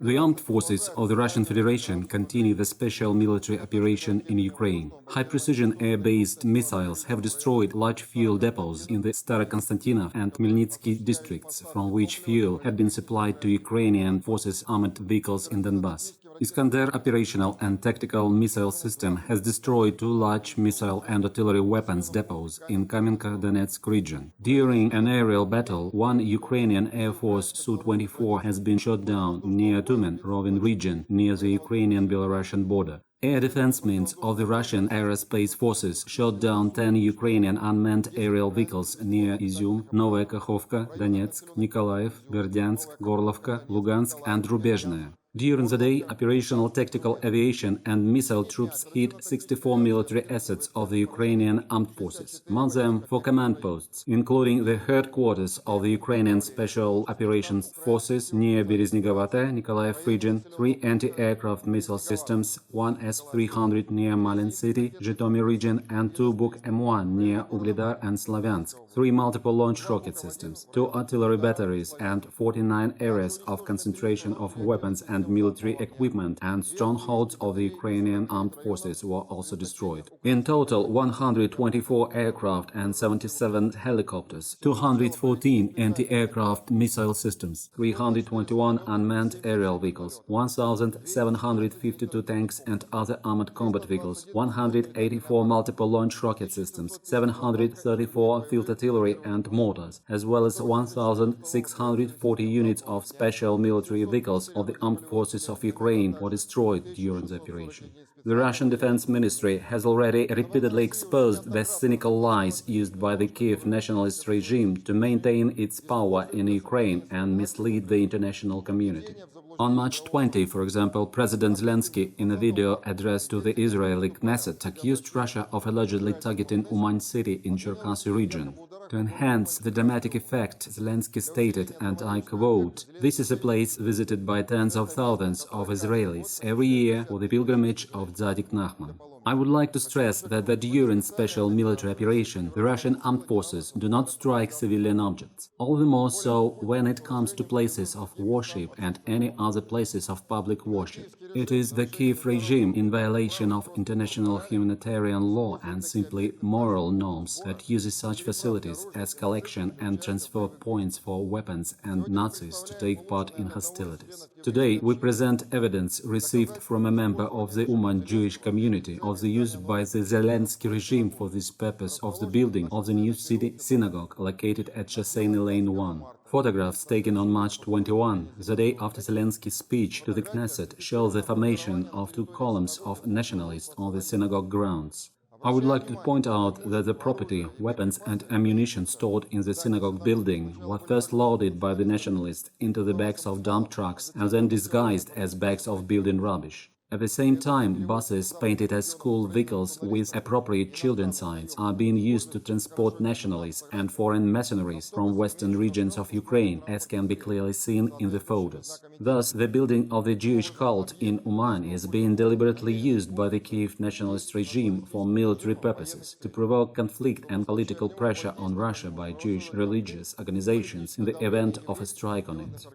The armed forces of the Russian Federation continue the special military operation in Ukraine. High-precision air-based missiles have destroyed large fuel depots in the Starokostantinov and Khmelnitskii districts, from which fuel had been supplied to Ukrainian forces' armored vehicles in Donbass. Iskander operational and tactical missile system has destroyed 2 large missile and artillery weapons depots in Kamenka, Donetsk Region. During an aerial battle, 1 Ukrainian Air Force Su-24 has been shot down near Tumen, Roven Region, near the Ukrainian-Belarusian border. Air defensemen of the Russian Aerospace Forces shot down 10 Ukrainian unmanned aerial vehicles near Izyum, Novaya Kakhovka, Donetsk, Nikolaev, Berdyansk, Gorlovka, Lugansk and Rubezhnoe. During the day, operational tactical aviation and missile troops hit 64 military assets of the Ukrainian armed forces, among them 4 command posts, including the headquarters of the Ukrainian Special Operations Forces near Berdyansk, Nikolaev Region, 3 anti-aircraft missile systems, 1 S-300 near Malin City, Zhytomyr Region, and 2 Buk M1 near Ugledar and Slavyansk, 3 multiple launch rocket systems, 2 artillery batteries, and 49 areas of concentration of weapons and military equipment and strongholds of the Ukrainian armed forces were also destroyed. In total, 124 aircraft and 77 helicopters, 214 anti-aircraft missile systems, 321 unmanned aerial vehicles, 1,752 tanks and other armored combat vehicles, 184 multiple launch rocket systems, 734 field artillery and mortars, as well as 1,640 units of special military vehicles of the armed forces of Ukraine were destroyed during the operation. The Russian Defense Ministry has already repeatedly exposed the cynical lies used by the Kiev nationalist regime to maintain its power in Ukraine and mislead the international community. On March 20, for example, President Zelensky, in a video addressed to the Israeli Knesset, accused Russia of allegedly targeting Uman city in Cherkasy region. To enhance the dramatic effect, Zelensky stated, and I quote, "This is a place visited by tens of thousands of Israelis every year for the pilgrimage of Tzadik Nachman." I would like to stress that during special military operation, the Russian armed forces do not strike civilian objects, all the more so when it comes to places of worship and any other places of public worship. It is the Kiev regime, in violation of international humanitarian law and simply moral norms, that uses such facilities as collection and transfer points for weapons and Nazis to take part in hostilities. Today, we present evidence received from a member of the Uman Jewish community of the use by the Zelensky regime for this purpose of the building of the new city synagogue located at Chassainy Lane 1. Photographs taken on March 21, the day after Zelensky's speech to the Knesset, show the formation of 2 columns of nationalists on the synagogue grounds. I would like to point out that the property, weapons and ammunition stored in the synagogue building were first loaded by the nationalists into the backs of dump trucks and then disguised as bags of building rubbish. At the same time, buses painted as school vehicles with appropriate children's signs are being used to transport nationalists and foreign mercenaries from western regions of Ukraine, as can be clearly seen in the photos. Thus, the building of the Jewish cult in Uman is being deliberately used by the Kiev nationalist regime for military purposes, to provoke conflict and political pressure on Russia by Jewish religious organizations in the event of a strike on it.